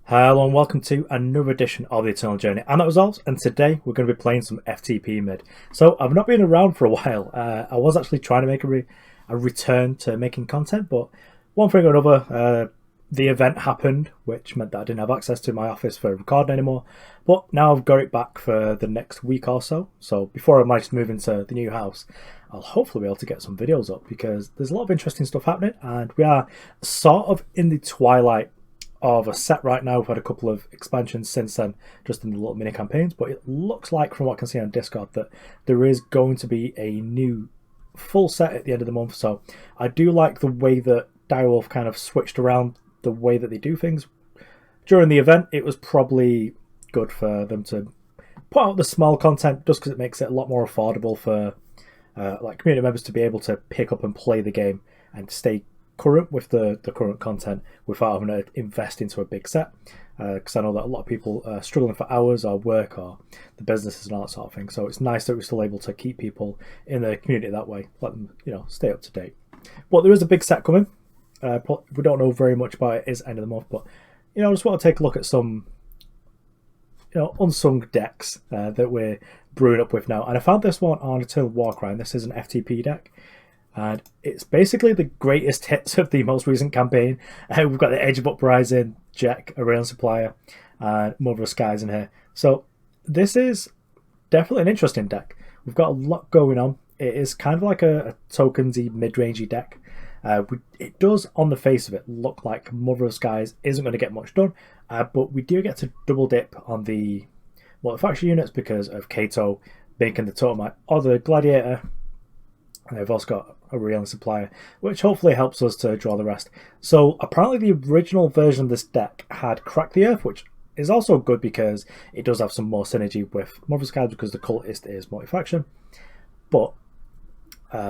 Hello and welcome to another edition of the Eternal Journey. I'm Resolves, and today we're going to be playing some FTP mid. So I've not been around for a while. I was actually trying to make a return to making content, but one thing or another, the event happened, which meant that I didn't have access to my office for recording anymore. But now I've got it back for the next week or so. So before I manage to move into the new house, I'll hopefully be able to get some videos up because there's a lot of interesting stuff happening, and we are sort of in the twilight of a set right now. We've had a couple of expansions since then, just in the little mini campaigns, but it looks like, from what I can see on Discord, that there is going to be a new full set at the end of the month. So I do like the way that Direwolf kind of switched around the way that they do things during the event. It was probably good for them to put out the small content just because it makes it a lot more affordable for like community members to be able to pick up and play the game and stay current with the current content without having to invest into a big set, because I know that a lot of people are struggling for hours or work or the businesses and all that sort of thing. So it's nice that we're still able to keep people in the community that way, let them, stay up to date. But there is a big set coming. We don't know very much about it. It is end of the month, but I just want to take a look at some unsung decks that we're brewing up with now. And I found this one on Eternal Warcry, and this is an FTP deck. And it's basically the greatest hits of the most recent campaign. We've got the Edge of Uprising, Jekk, Auralian Supplier, and Mother of Skies in here. So this is definitely an interesting deck. We've got a lot going on. It is kind of like a tokensy, mid-rangey deck. It does, on the face of it, look like Mother of Skies isn't going to get much done. But we do get to double dip on the faction units because of Kato making the Tota or the Gladiator. And they've also got a real Supplier, which hopefully helps us to draw the rest. So apparently the original version of this deck had Crack the Earth, which is also good because it does have some more synergy with Mother Skies because the cultist is multi-faction. But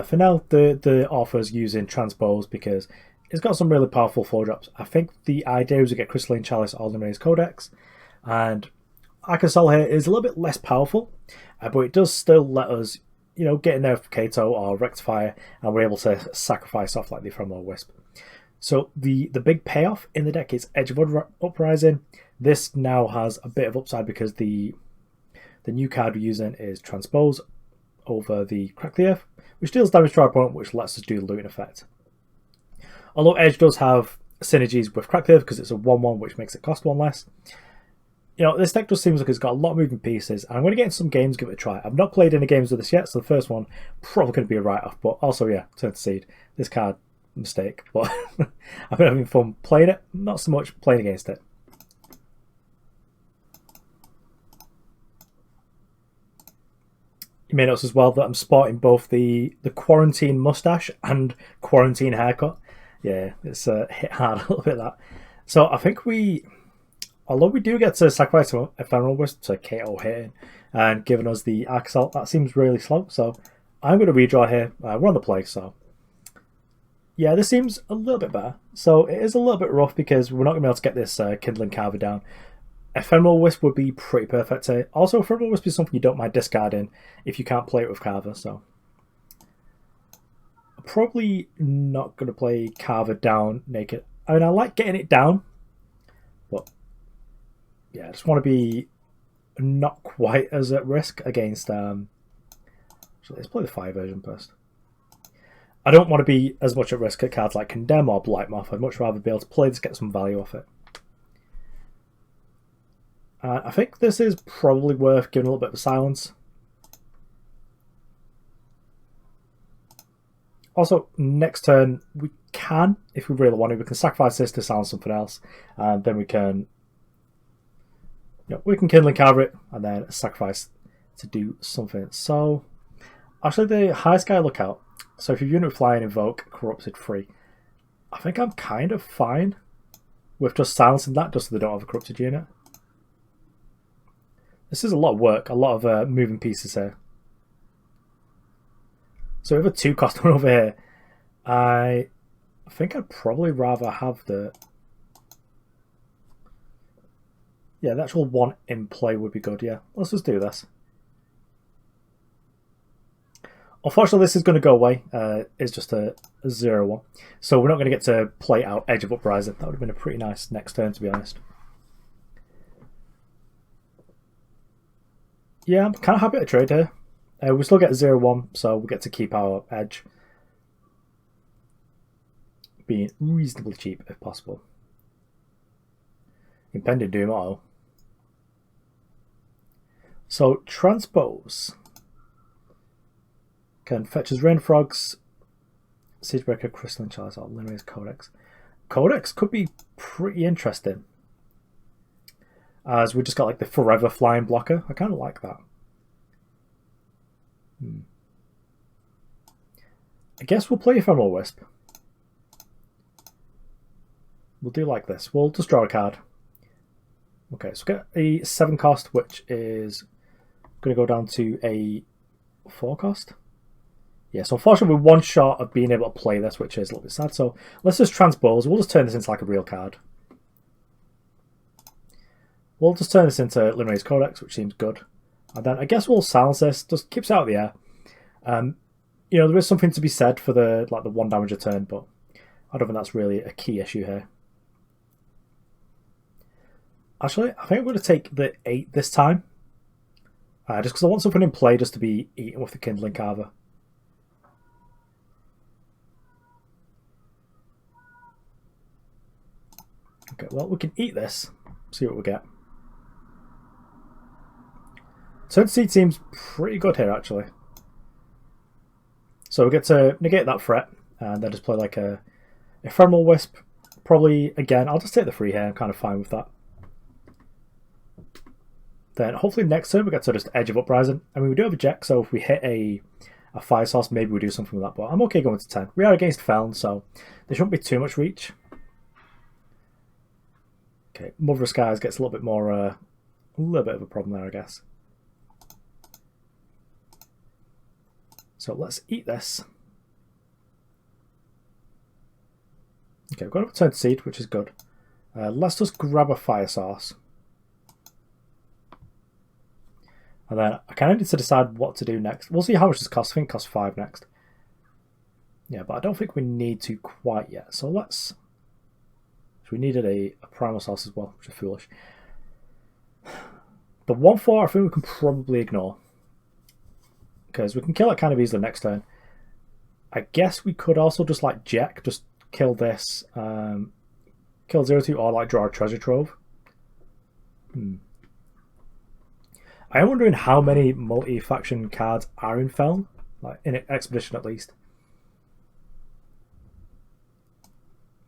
for now, the author's using Transpose because it's got some really powerful 4-drops. I think the idea is to get Crystalline, Chalice, or Linrei's Codex. And Ark of Sol here is a little bit less powerful, but it does still let us get in there for Kato or Rectifier, and we're able to sacrifice off like the Ephemeral Wisp. So the big payoff in the deck is Edge of Uprising. This now has a bit of upside because the new card we're using is Transpose over the Crack the Earth, which deals damage to our opponent, which lets us do the looting effect. Although Edge does have synergies with Crack the Earth because it's a 1-1, which makes it cost 1 less. This deck just seems like it's got a lot of moving pieces, and I'm going to get in some games, give it a try. I've not played any games with this yet, so the first one probably going to be a write-off, but also, yeah, turn to seed. This card, mistake, but I've been having fun playing it, not so much playing against it. You may notice as well that I'm sporting both the quarantine mustache and quarantine haircut. Yeah, it's hit hard a little bit, that. So I think although we do get to sacrifice Ephemeral Wisp to Kato hitting and giving us the Ark of Sol, that seems really slow. So I'm going to redraw here. We're on the play, so yeah, this seems a little bit better. So it is a little bit rough because we're not going to be able to get this Kindling Carver down. Ephemeral Wisp would be pretty perfect here. Also, Ephemeral Wisp is something you don't mind discarding if you can't play it with Carver. So I'm probably not going to play Carver down naked. I mean, I like getting it down, but yeah, I just want to be not quite as at risk against. So let's play the 5 version first. I don't want to be as much at risk at cards like Condemn or Blightmoth. I'd much rather be able to play this, get some value off it. I think this is probably worth giving a little bit of a silence. Also, next turn we can, if we really want to, we can sacrifice this to silence something else, and then we can. We can Kindling Carver it and then sacrifice to do something. So, actually, the high sky lookout. So, if your unit fly and invoke corrupted free, I think I'm kind of fine with just silencing that, just so they don't have a corrupted unit. This is a lot of work, a lot of moving pieces here. So, we have a 2-cost one over here. I think I'd probably rather have the. Yeah, the actual 1 in play would be good, yeah. Let's just do this. Unfortunately, this is going to go away. It's just a 0-1. So we're not going to get to play out Edge of Uprising. That would have been a pretty nice next turn, to be honest. Yeah, I'm kind of happy to trade here. We still get 0-1, so we get to keep our edge. Being reasonably cheap if possible. Impending Doom auto. So, Transpose can fetch us Rain Frogs, Siegebreaker, Crystalline, Chalice, or Linrei's Codex. Codex could be pretty interesting, as we just got like the forever flying blocker. I kind of like that. I guess we'll play Ephemeral Wisp. We'll do like this. We'll just draw a card. Okay, so get a 7 cost, which is going to go down to a 4 cost. Yeah, so unfortunately we're one shot of being able to play this, which is a little bit sad. So let's just transpose. We'll just turn this into like a real card. We'll just turn this into Linrei's Codex, which seems good. And then I guess we'll silence this. Just keeps it out of the air. You know, there is something to be said for the 1 damage a turn, but I don't think that's really a key issue here. Actually, I think I'm going to take the 8 this time. Just because I want something in play just to be eaten with the Kindling Carver. Okay, well, we can eat this. See what we get. Turn Seed seems pretty good here, actually. So we get to negate that threat, and then just play like a Ephemeral Wisp. Probably, again, I'll just take the 3 here. I'm kind of fine with that. Then hopefully next turn we get to just Edge of Uprising. I mean, we do have a Jekk, so if we hit a Fire Source, maybe we do something with that. But I'm okay going to 10. We are against Feln, so there shouldn't be too much reach. Okay, Mother of Skies gets a little bit more, a little bit of a problem there, I guess. So let's eat this. Okay, we've got a Return to Seed, which is good. Let's just grab a Fire Source. And then I kind of need to decide what to do next. We'll see how much this costs. I think it costs 5 next. Yeah, but I don't think we need to quite yet. So let's... So we needed a Primal Source as well, which is foolish. The 1-4 I think we can probably ignore. Because we can kill it kind of easily next turn. I guess we could also just like Jekk, just kill this. Kill 0-2 or like draw a Treasure Trove. I am wondering how many multi-faction cards are in Feln, like in Expedition at least.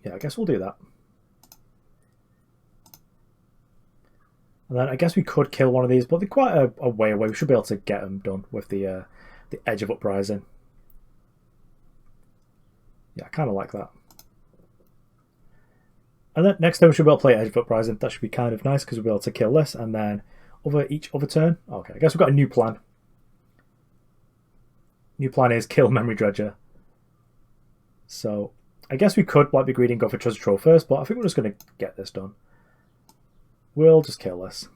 Yeah, I guess we'll do that. And then I guess we could kill one of these, but they're quite a way away. We should be able to get them done with the Edge of Uprising. Yeah, I kind of like that. And then next time we should be able to play Edge of Uprising. That should be kind of nice because we'll be able to kill this and then each other turn. Okay, I guess we've got a new plan. New plan is kill Memory Dredger. So I guess we could like be greedy and go for Treasure Trove first, but I think we're just going to get this done. We'll just kill this.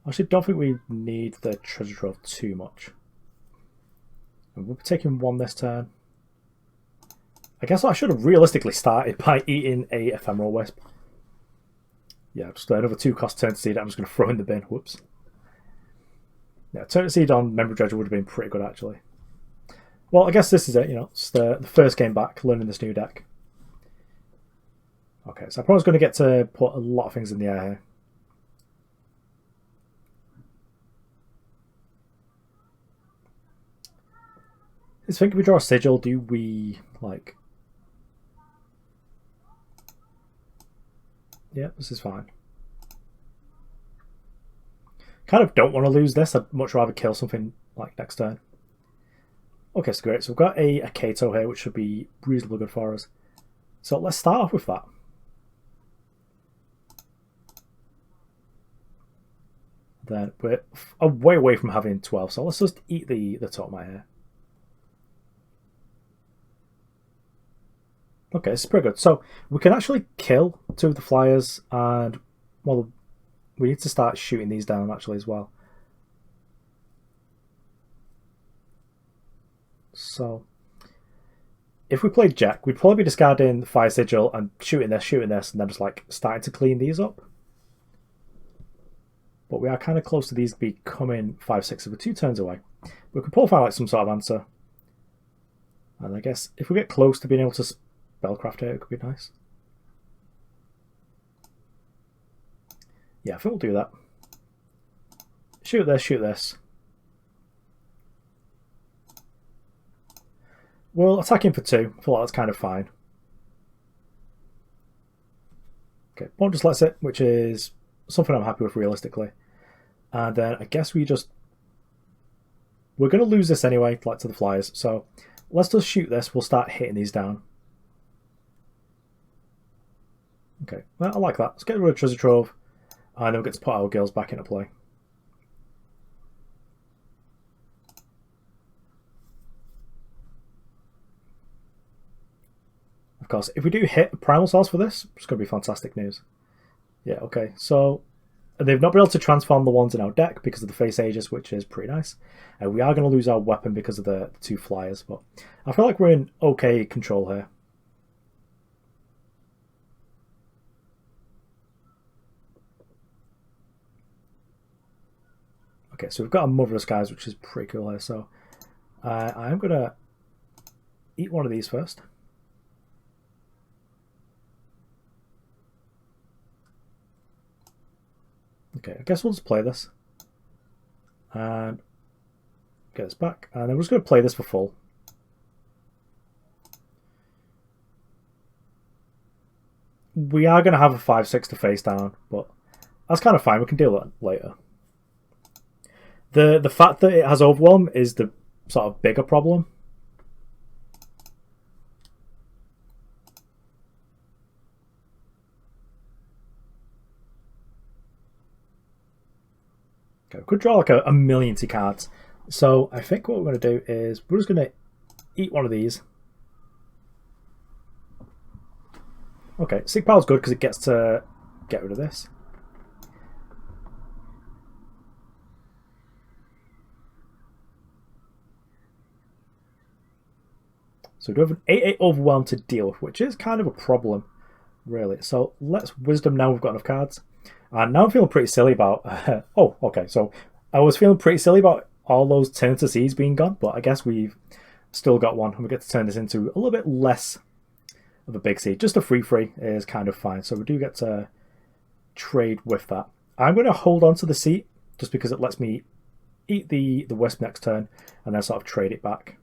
Actually, don't think we need the Treasure Trove too much. We'll be taking 1 this turn. I guess I should have realistically started by eating a Ephemeral Wisp. Yeah, just another 2 cost Turn to Seed I'm just going to throw in the bin. Whoops. Yeah, Turn to Seed on Memory Dredger would have been pretty good, actually. Well, I guess this is it, you know. It's the first game back, learning this new deck. Okay, so I'm probably going to get to put a lot of things in the air here. I think if we draw a Sigil, do we, like... Yeah, this is fine. Kind of don't want to lose this. I'd much rather kill something like next turn. Okay, so great. So we've got a Kato here, which should be reasonably good for us. So let's start off with that. Then we're way away from having 12, so let's just eat the Tota here. Okay, this is pretty good. So we can actually kill 2 of the flyers, and well, we need to start shooting these down actually as well. So if we played Jekk, we'd probably be discarding the Fire Sigil and shooting this, and then just like starting to clean these up. But we are kind of close to these becoming 5/6 with 2 turns away. We could pull out like some sort of answer. And I guess if we get close to being able to spellcraft it could be nice. Yeah, I think we'll do that. Shoot this, shoot this. We'll attack him for 2. I feel like that's kind of fine. Okay, opponent just lets it, which is something I'm happy with realistically. And then I guess we're going to lose this anyway, like to the flyers. So let's just shoot this. We'll start hitting these down. Okay, well, I like that. Let's get rid of Treasure Trove. And then we'll get to put our girls back into play. Of course, if we do hit Primal Source for this, it's going to be fantastic news. Yeah, okay, so they've not been able to transform the ones in our deck because of the Face Aegis, which is pretty nice. We are going to lose our weapon because of the 2 flyers, but I feel like we're in okay control here. Okay, so we've got a Mother of Skies, which is pretty cool here. So I am going to eat one of these first. Okay, I guess we'll just play this. And get this back. And then we're just going to play this for full. We are going to have a 5/6 to face down, but that's kind of fine. We can deal with it later. The fact that it has Overwhelm is the sort of bigger problem. Okay, we could draw like a million cards. So I think what we're going to do is we're just going to eat one of these. Okay, Sig Power's good because it gets to get rid of this. So we do have an 8/8 Overwhelm to deal with, which is kind of a problem, really. So let's Wisdom now we've got enough cards. And now I'm feeling pretty silly about... oh, okay, so I was feeling pretty silly about all those turn to seas being gone, but I guess we've still got one, and we get to turn this into a little bit less of a big seed. Just a 3/3 is kind of fine, so we do get to trade with that. I'm going to hold on to the seat, just because it lets me eat the Wisp next turn, and then sort of trade it back.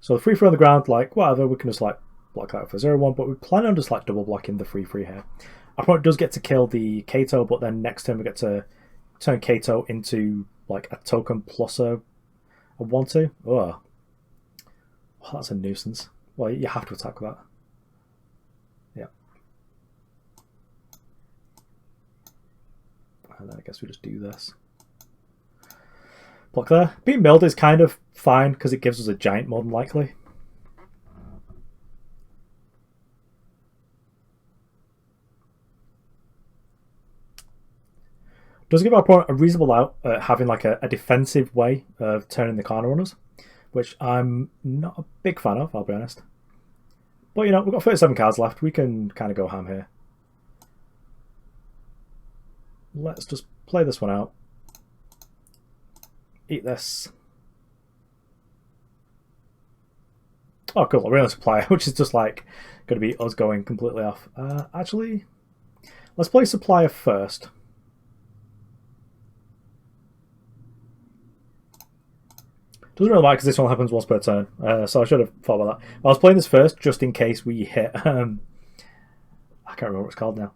So the 3/3 on the ground, like, whatever, we can just, like, block that for 0/1, but we plan on just, like, double blocking the 3/3 here. Our opponent does get to kill the Kato, but then next turn we get to turn Kato into, like, a token plus a 1/2. Oh, that's a nuisance. Well, you have to attack that. Yeah. And then I guess we just do this. Block there. Being milled is kind of fine because it gives us a giant more than likely. Does give our opponent a reasonable out at having like a defensive way of turning the corner on us, which I'm not a big fan of, I'll be honest. But you know, we've got 37 cards left. We can kind of go ham here. Let's just play this one out. Eat this. Oh, cool. Auralian Supplier, which is just like going to be us going completely off. Actually, let's play Supplier first. Doesn't really matter because this one happens once per turn, so I should have thought about that. I was playing this first just in case we hit. I can't remember what it's called now.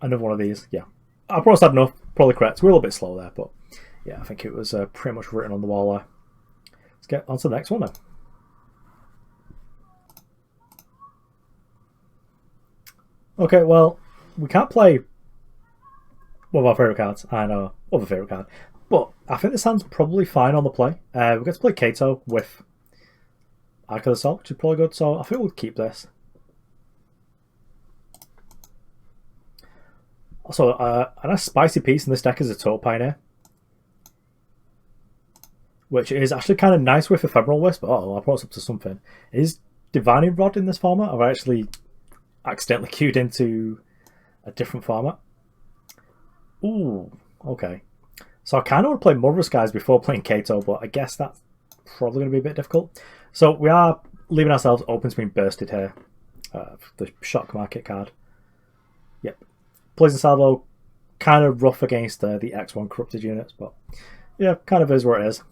Another one of these. Yeah, I probably had enough. Probably correct. We're a little bit slow there, but yeah, I think it was pretty much written on the wall there. Let's get on to the next one then. Okay, well, we can't play one of our favourite cards. I know, other favourite card. But I think this hand's probably fine on the play. We get to play Kato with Ark of Sol, which is probably good. So I think we'll keep this. Also, a nice spicy piece in this deck is a Tota Pioneer. which is actually kind of nice with Ephemeral Wisp. Oh, I brought us up to something. Is Divining Rod in this format? I've actually accidentally queued into a different format. Ooh, okay. So I kind of want to play Mother of Skies before playing Kato, but I guess that's probably going to be a bit difficult. So we are leaving ourselves open to being bursted here. The Shock Market card. Yep. Blazing Salvo, kind of rough against the X1 corrupted units, but yeah, kind of is what it is.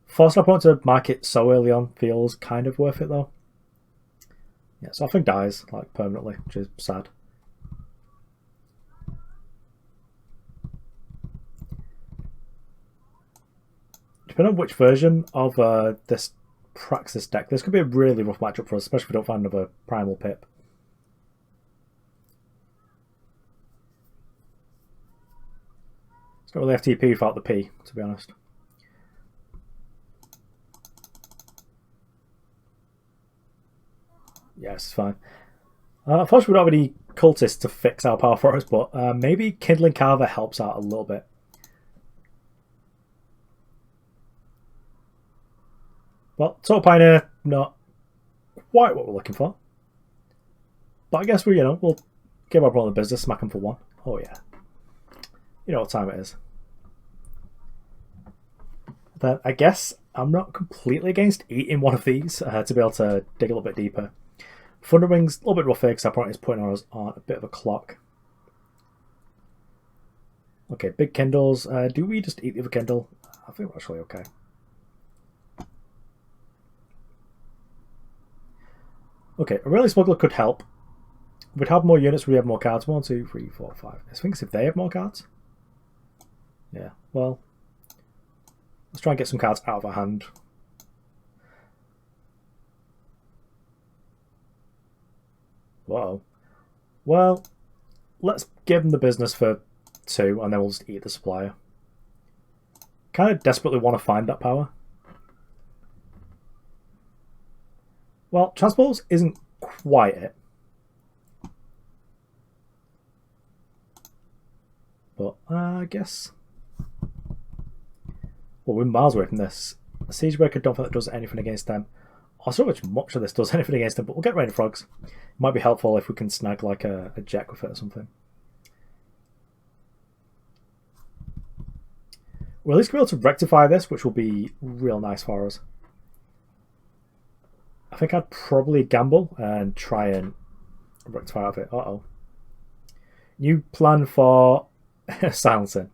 Forcing our opponent to market so early on feels kind of worth it though. Yeah, so I think dies like permanently, which is sad. Depending on which version of this Praxis deck, this could be a really rough matchup for us, especially if we don't find another Primal Pip. It's not really FTP without the P, to be honest. Yeah, it's fine. Unfortunately, we don't have any cultists to fix our power for us, but maybe Kindling Carver helps out a little bit. Well, Tota Pioneer, not quite what we're looking for. But I guess we'll give our opponent the business, smack him for one. Oh yeah. You know what time it is. Then I guess I'm not completely against eating one of these to be able to dig a little bit deeper. Thunderwing's a little bit rougher because our opponent is putting us on a bit of a clock. Okay, big Kindles. Do we just eat the other Kindle? I think we're actually okay. Okay, Auralian Smuggler could help. We'd have more units, we have more cards. 1, 2, 3, 4, 5. I think if they have more cards. Yeah, well, let's try and get some cards out of our hand. Whoa. Well, let's give them the business for 2, and then we'll just eat the Supplier. Kind of desperately want to find that power. Well, Transpose isn't quite it. But I guess... Well, we're miles away from this. A Siege Breaker, don't think that does anything against them. Also, much of this does anything against them, but we'll get Rain of Frogs. It might be helpful if we can snag like a Jekk with it or something. We'll at least be able to rectify this, which will be real nice for us. I think I'd probably gamble and try and rectify out of it. Uh-oh. New plan for silencing.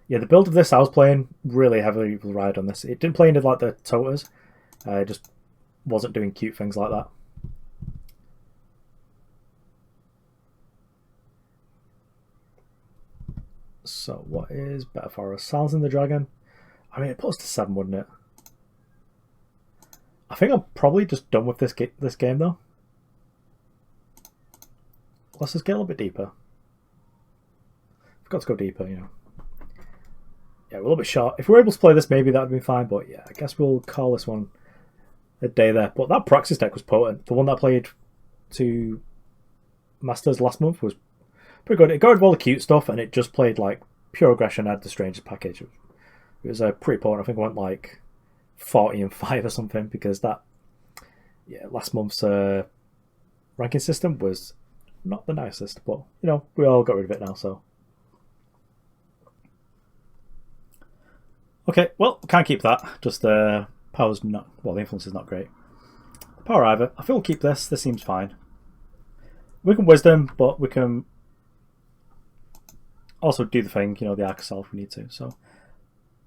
Yeah, the build of this I was playing really heavily relied on this. It didn't play into like the Totas. It just wasn't doing cute things like that. So what is better for us? Silencing the Dragon? I mean, it puts to 7, wouldn't it? I think I'm probably just done with this game though. Let's just get a little bit deeper. I've got to go deeper, you know. Yeah, we're a little bit short. If we're able to play this, maybe that would be fine. But yeah, I guess we'll call this one a day there. But that Praxis deck was potent. The one that I played to Masters last month was pretty good. It got rid of all the cute stuff, and it just played like pure aggression. Had the strangest package. It was pretty potent. I think it went like 40-5 or something because that, yeah, last month's ranking system was not the nicest. But you know, we all got rid of it now, so. Okay, well, can't keep that. Just the power's not, well, the influence is not great. Power either. I think we'll keep this. This seems fine. We can Wisdom, but we can also do the thing, you know, the Ark of Sol if we need to. So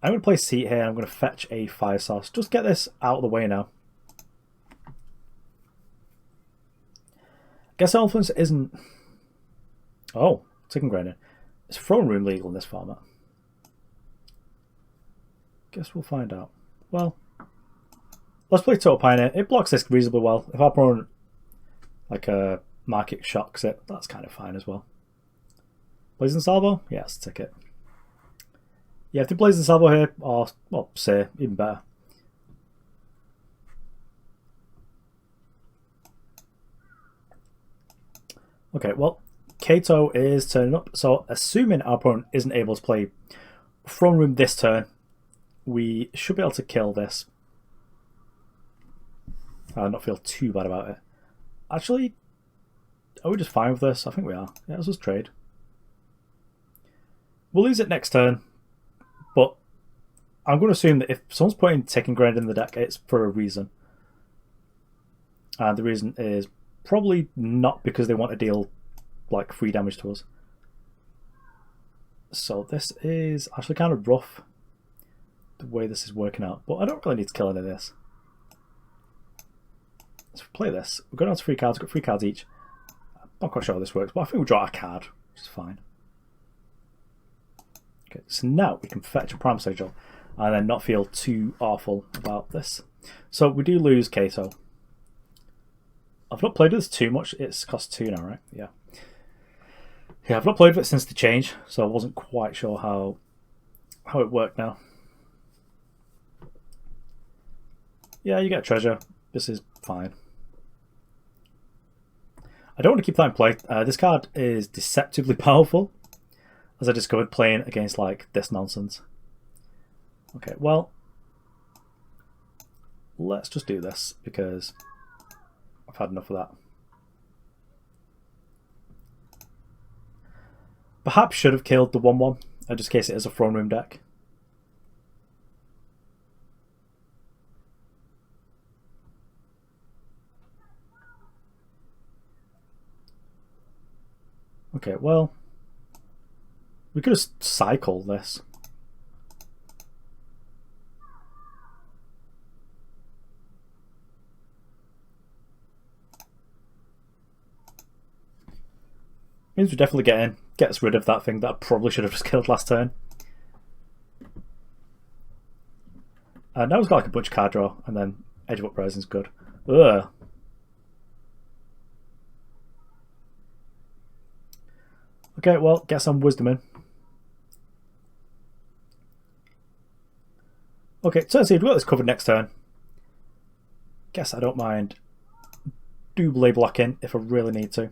I'm going to play Seat here. I'm going to fetch a Fire Source. Just get this out of the way now. Guess our influence isn't... Oh, Chicken Grinder. Is Throne Room legal in this format? Guess we'll find out. Well, let's play Tota Pioneer. It blocks this reasonably well. If our opponent, like a market shocks it, that's kind of fine as well. Blazing Salvo? Yes, take it. Yeah, if they Blazing Salvo here, or, well, say, even better. Okay, well, Kato is turning up. So assuming our opponent isn't able to play Throne Room this turn, we should be able to kill this. I'll not feel too bad about it. Actually, are we just fine with this? I think we are. Yeah, let's just trade. We'll lose it next turn, but I'm going to assume that if someone's putting Taking Ground in the deck, it's for a reason. And the reason is probably not because they want to deal like free damage to us. So this is actually kind of rough, the way this is working out. But I don't really need to kill any of this. Let's play this. We're going on to 3 cards. We've got 3 cards each. I'm not quite sure how this works, but I think we draw a card, which is fine. Okay, so now we can fetch a Primal Sigil and then not feel too awful about this. So we do lose Kato. I've not played with this too much. It's cost 2 now, right? Yeah. Yeah, I've not played with it since the change, so I wasn't quite sure how it worked now. Yeah, you get a treasure. This is fine. I don't want to keep that in play. This card is deceptively powerful, as I discovered playing against like this nonsense. Okay, well, let's just do this because I've had enough of that. Perhaps should have killed the 1/1, just in case it is a Throne Room deck. Okay, well, we could have cycled this. Means we're definitely gets rid of that thing that I probably should have just killed last turn. Now we've got like a bunch of card draw, and then Edge of Uprising is good. Ugh. Okay, well, get some wisdom in. Okay, so let's see, we've got this covered next turn. Guess I don't mind double blocking if I really need to.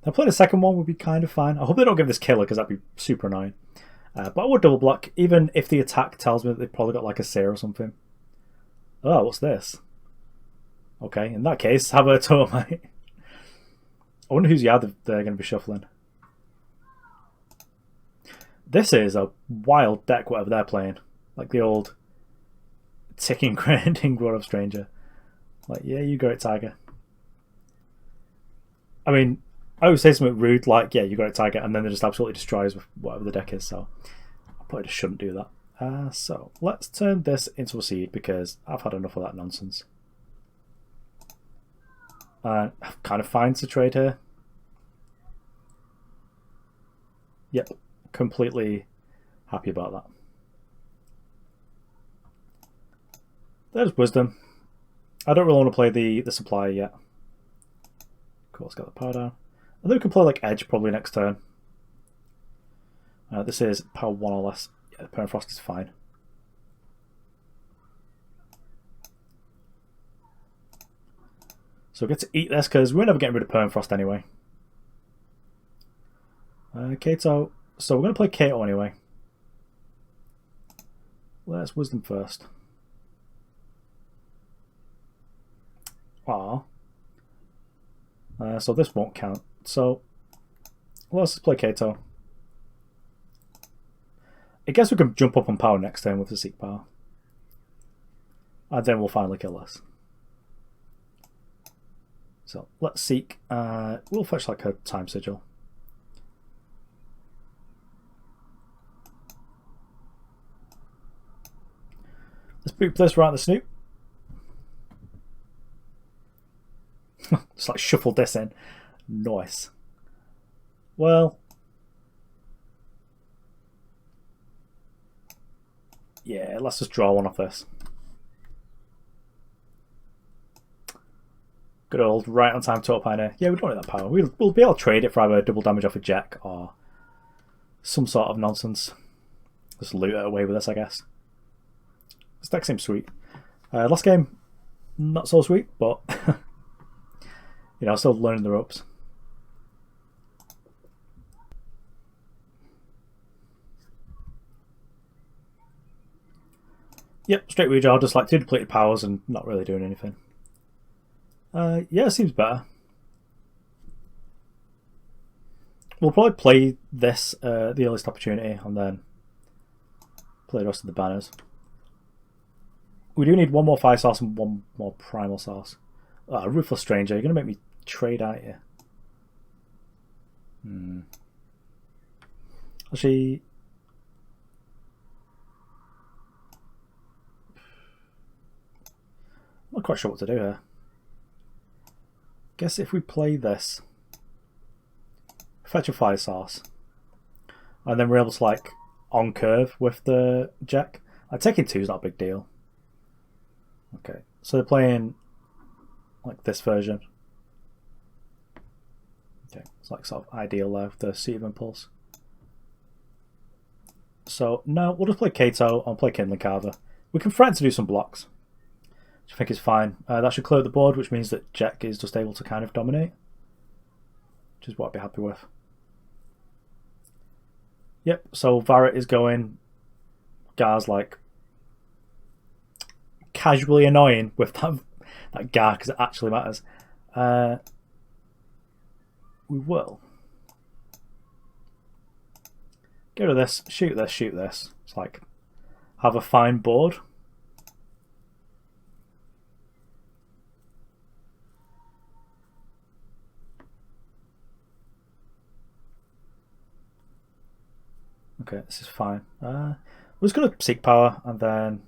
Now playing a second one would be kind of fine. I hope they don't give this killer because that'd be super annoying. But I would double block, even if the attack tells me that they've probably got like a Seer or something. Oh, what's this? Okay, in that case, have a Tota. I wonder whose Yard they're going to be shuffling. This is a wild deck, whatever they're playing. Like the old ticking, grinding Growth of Stranger. Like, yeah, you got it, Tiger. I mean, I would say something rude like, yeah, you got it, Tiger, and then they just absolutely destroys whatever the deck is, so I probably just shouldn't do that. So let's turn this into a seed because I've had enough of that nonsense. I'm kind of fine to trade here. Yep, completely happy about that. There's Wisdom. I don't really want to play the Supplier yet. Of course, got the power down. And then we can play like Edge probably next turn. This is power 1 or less. Yeah, Permafrost is fine. So we get to eat this because we're never getting rid of Permafrost anyway. Kato. So we're going to play Kato anyway. Let's Wisdom first. Ah. So this won't count. So let's play Kato. I guess we can jump up on power next turn with the Seek Power. And then we'll finally kill this. So let's Seek. We'll fetch like a Time Sigil. Let's boot this right in the snoot. Just like shuffle this in. Nice. Well, yeah, let's just draw one off this. Good old right on time Tota Pioneer. Yeah, we don't need that power. We'll be able to trade it for either double damage off a Jekk or some sort of nonsense. Just loot it away with this, I guess. This deck seems sweet. Last game, not so sweet, but You know, still learning the ropes. Yep, straight redraw, just like 2 depleted powers and not really doing anything. Yeah, it seems better. We'll probably play this the earliest opportunity and then play the rest of the banners. We do need 1 more fire source and 1 more primal source. Ruthless Stranger, you're going to make me trade, aren't you? Actually, I'm not quite sure what to do here. Guess if we play this, fetch a fire source, and then we're able to like on curve with the Jekk. Taking 2 is not a big deal. Okay, so they're playing like this version. Okay, it's like sort of ideal there with the Seat of Impulse. So now we'll just play Kato and play Kindling Carver. We can threaten to do some blocks, which I think is fine. That should clear the board, which means that Jekk is just able to kind of dominate, which is what I'd be happy with. Yep, so Varret is going. Gar's like casually annoying with that Gar because it actually matters. We will get rid of this, shoot this, shoot this. It's like have a fine board. Okay, this is fine. We're just going to seek power and then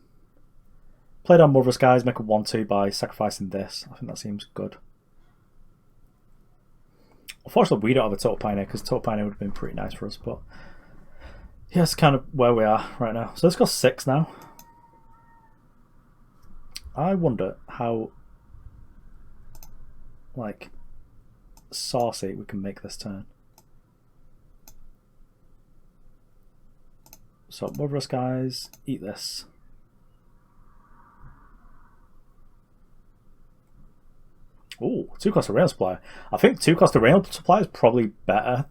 play down Mother of Skies, make a 1-2 by sacrificing this. I think that seems good. Unfortunately, we don't have a Tota Pioneer because Tota Pioneer would have been pretty nice for us, but yeah, it's kind of where we are right now. So let's go 6 now. I wonder how like saucy we can make this turn. So Mother of Skies, eat this. Ooh, 2-cost Rail Supplier. I think 2-cost Rail Supplier is probably better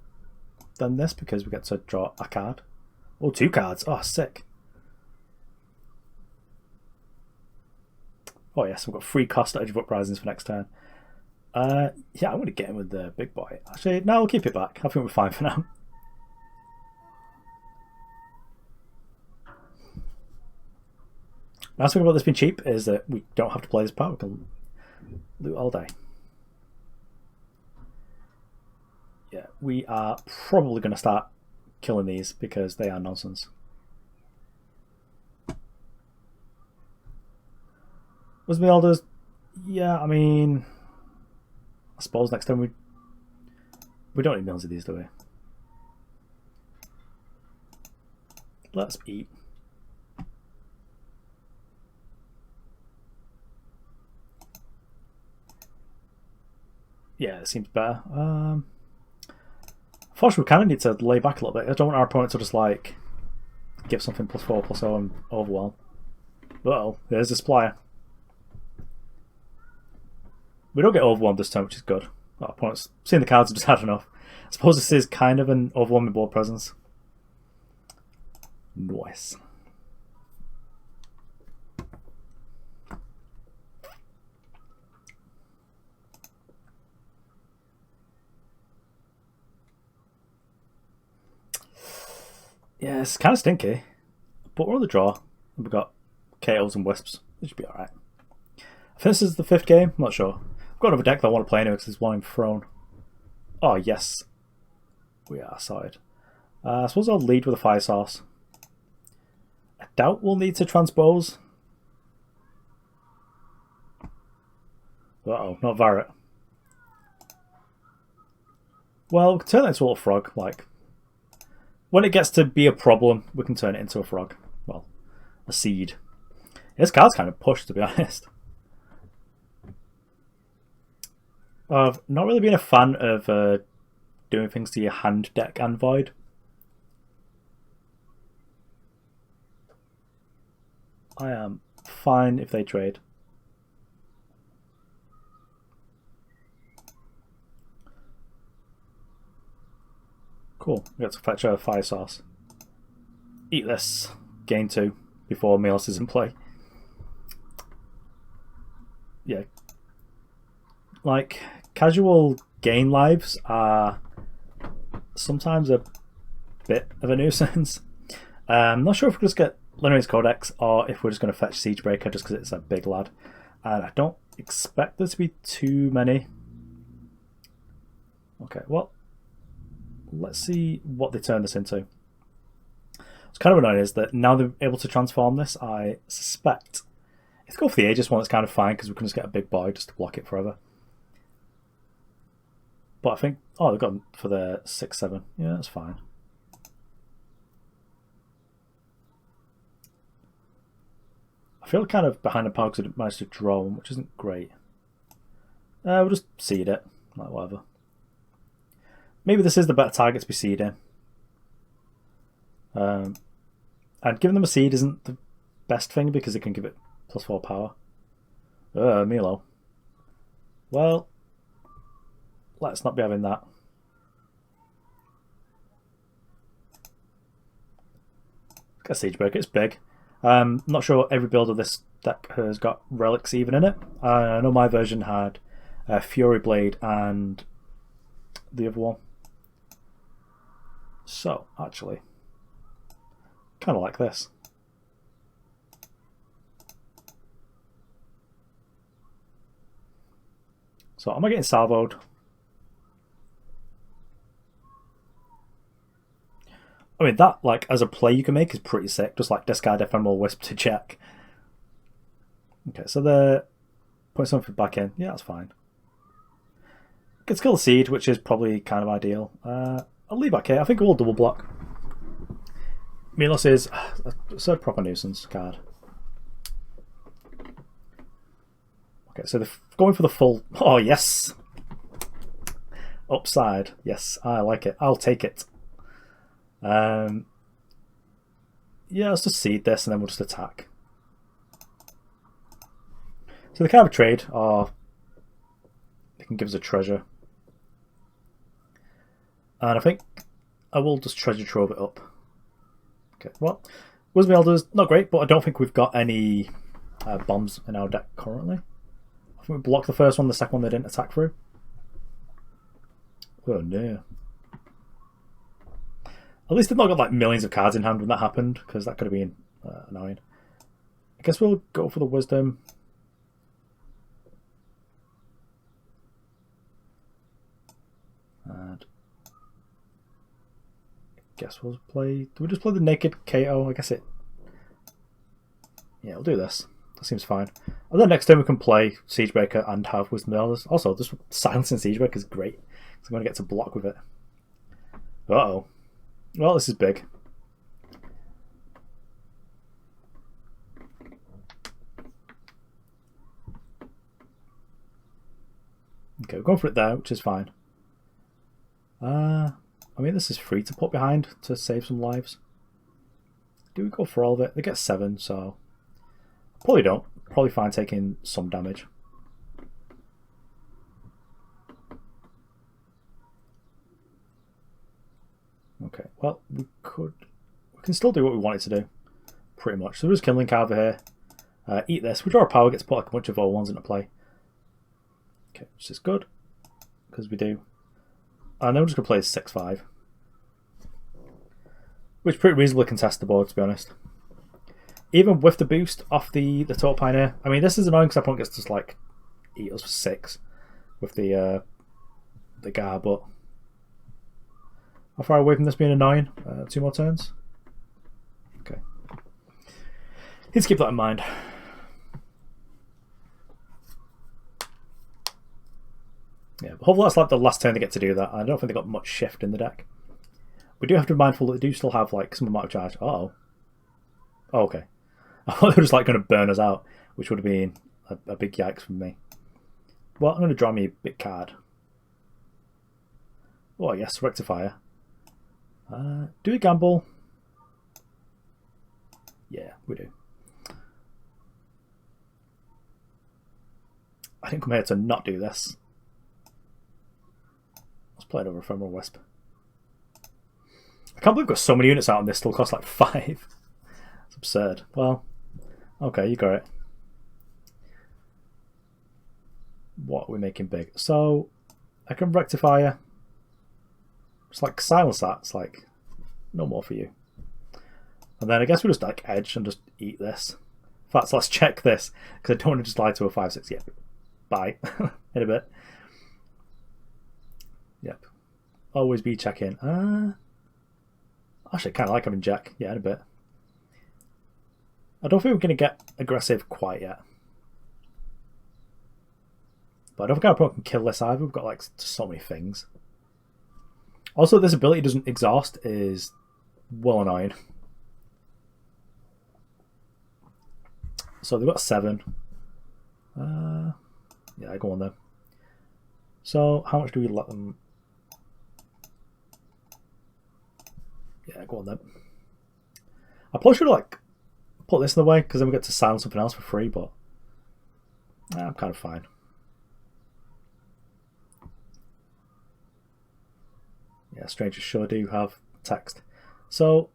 than this because we get to draw a card. Oh, 2 cards. Oh, sick. Oh yes, we've got 3 cost Edge of Uprisings for next turn. Yeah, I'm going to get him with the big boy. Actually, no, we'll keep it back. I think we're fine for now. Nice thing about this being cheap is that we don't have to play this part. We can loot all day. Yeah, we are probably going to start killing these because they are nonsense. Wisp Elders, yeah, I mean, I suppose next time we don't need millions of these, do we? Let's eat. Yeah, it seems better. Unfortunately, we kind of need to lay back a little bit. I don't want our opponent to just like give something +4/+0 and overwhelm. Uh-oh, there's the Supplier. We don't get overwhelmed this time, which is good. Our opponent's seen the cards and just had enough. I suppose this is kind of an overwhelming board presence. Nice. Yeah, it's kind of stinky, but we're on the draw. We've got KOs and Wisps. It should be alright. I think this is the 5th game. I'm not sure. I've got another deck that I want to play anyway because there's one in Throne. Oh, yes. We are sorted. I suppose I'll lead with a Fire Source. I doubt we'll need to Transpose. Uh-oh, not Varret. Well, we can turn that into a little frog, like... When it gets to be a problem, we can turn it into a frog. Well, a seed. This card's kind of pushed, to be honest. I've not really been a fan of doing things to your hand deck and Void. I am fine if they trade. Cool. We got to fetch a fire source. Eat this. Gain 2 before Melos is in play. Yeah. Like, casual gain lives are sometimes a bit of a nuisance. I'm not sure if we'll just get Linrei's Codex or if we're just going to fetch Siegebreaker just because it's a big lad. And I don't expect there to be too many. Okay, well, let's see what they turn this into. What's kind of annoying is that now they're able to transform this, I suspect. If they go for the Aegis one, it's kind of fine because we can just get a big boy just to block it forever. But I think, oh, they've gone for the 6/7. Yeah, that's fine. I feel kind of behind the power because I didn't manage to draw one, which isn't great. We'll just seed it, like whatever. Maybe this is the better target to be seeding. And giving them a seed isn't the best thing because it can give it +4 power. Milo. Well, let's not be having that. Got Siegebreaker, it's big. Not sure every build of this deck has got relics even in it. I know my version had Fury Blade and the other one. So, actually, kind of like this. So, am I getting salvoed? I mean, that, like, as a play you can make is pretty sick. Just, like, discard Ephemeral Wisp to Jekk. Okay, so they're putting something back in. Yeah, that's fine. Can skill the Seed, which is probably kind of ideal. I'll leave back here. I think we'll double block. Melos is a proper nuisance card. Okay, so they're going for the full... Oh, yes! Upside. Yes, I like it. I'll take it. Yeah, let's just seed this and then we'll just attack. So they can have a trade, or they can give us a treasure. And I think I will just treasure trove it up. Okay, well, Wisp Elder's not great, but I don't think we've got any bombs in our deck currently. I think we blocked the first one, the second one they didn't attack through. Oh no. At least they've not got like millions of cards in hand when that happened, because that could have been annoying. I guess we'll go for the Wisdom. And I guess we'll play... Do we just play the Naked Kato? I guess it... Yeah, we'll do this. That seems fine. And then next turn we can play Siegebreaker and have Wisdom Elders. Also, just silencing Siegebreaker is great. So I'm going to get to block with it. Uh-oh. Well, this is big. Okay, we're going for it there, which is fine. I mean, this is free to put behind to save some lives. Do we go for all of it? They get 7, so... Probably don't. Probably fine taking some damage. Okay, well, we can still do what we wanted to do, pretty much. So we're just Kindling Carver here. Eat this. We draw a power, gets put like a bunch of O1s into play. Okay, which is good, because we do. And then we're just going to play 6/5. Which is pretty reasonably contest the board, to be honest. Even with the boost off the Tota Pioneer. I mean, this is annoying because opponent gets to just like eat us for 6 with the Gar, but how far away from this being annoying? 2 more turns? Okay. Need to keep that in mind. Yeah, but hopefully that's like the last turn they get to do that. I don't think they got much shift in the deck. We do have to be mindful that they do still have like some amount of charge. Oh, okay. I thought they were just like going to burn us out, which would have been a big yikes from me. Well, I'm going to draw me a big card. Oh yes, Rectifier. Do we gamble? Yeah, we do. I think I'm here to not do this. Let's play it over Ephemeral Wisp. can't believe we've got so many units out and this still costs like 5. It's absurd. Well, okay, you got it. What are we making big? So, I can Rectifier. Just like silence that. It's like, no more for you. And then I guess we just like edge and just eat this. In fact, let's check this, because I don't want to just lie to a 5-6 yet. Bye. In a bit. Yep. Always be checking. Actually, kind of like having Jekk. Yeah, in a bit. I don't think we're going to get aggressive quite yet. But I don't think our opponent can kill this either. We've got like so many things. Also, this ability doesn't exhaust is well annoying. So they've got 7. Yeah, go on then. So how much do we let them? Yeah, go on then. I probably should have like put this in the way because then we get to silence something else for free, but I'm kind of fine. Yeah, strangers sure do have text. So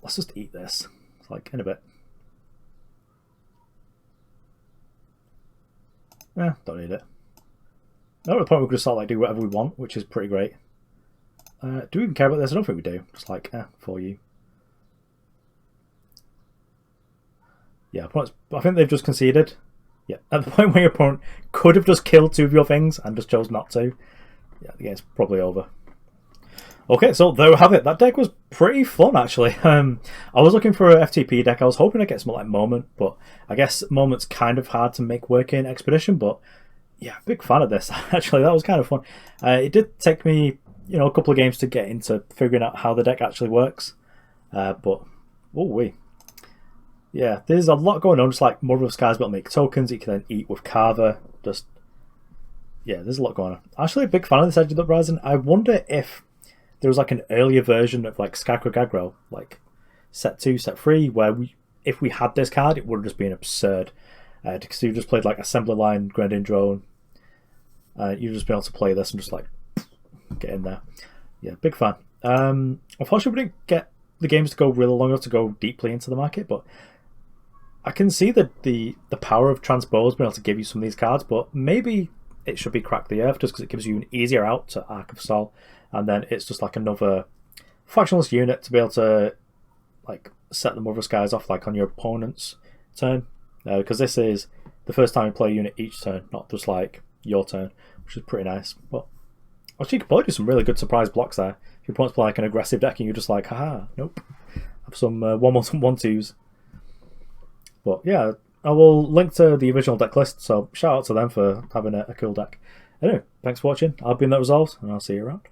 let's just eat this. It's like in a bit. Yeah, don't need it. Now at the point we could start like do whatever we want, which is pretty great. Do we even care about this? I don't think we do. Just like, for you. Yeah, I think they've just conceded. Yeah, at the point where your opponent could have just killed 2 of your things and just chose not to. Yeah, the game's probably over. Okay, so there we have it. That deck was pretty fun, actually. I was looking for an FTP deck. I was hoping I'd get something like Moment, but I guess Moment's kind of hard to make work in Expedition, but yeah, big fan of this, actually. That was kind of fun. It did take me, a couple of games to get into figuring out how the deck actually works, but, yeah, there's a lot going on, just like Mother of Skies, able to make tokens you can then eat with Carver, just, yeah, there's a lot going on. Actually, a big fan of this Edge of the Uprising. I wonder if there was like an earlier version of like Scarecrow Gaggro, like set 2, set 3, where if we had this card, it would have just been absurd. Because you just played like Assembly Line, Grandin Drone. You'd just be able to play this and just like get in there. Yeah, big fan. Unfortunately, we didn't get the games to go really long enough to go deeply into the market, but I can see the power of Transpose being able to give you some of these cards, but maybe it should be Crack the Earth just because it gives you an easier out to Ark of Sol. And then it's just like another factionless unit to be able to like set the Mother Skies off like on your opponent's turn. Because this is the first time you play a unit each turn, not just like your turn, which is pretty nice. But actually you could probably do some really good surprise blocks there. If your opponent's playing like an aggressive deck and you're just like, haha, nope. Have some 1/1/2s. But yeah, I will link to the original deck list, so shout out to them for having a cool deck. Anyway, thanks for watching. I've been That Resolved, and I'll see you around.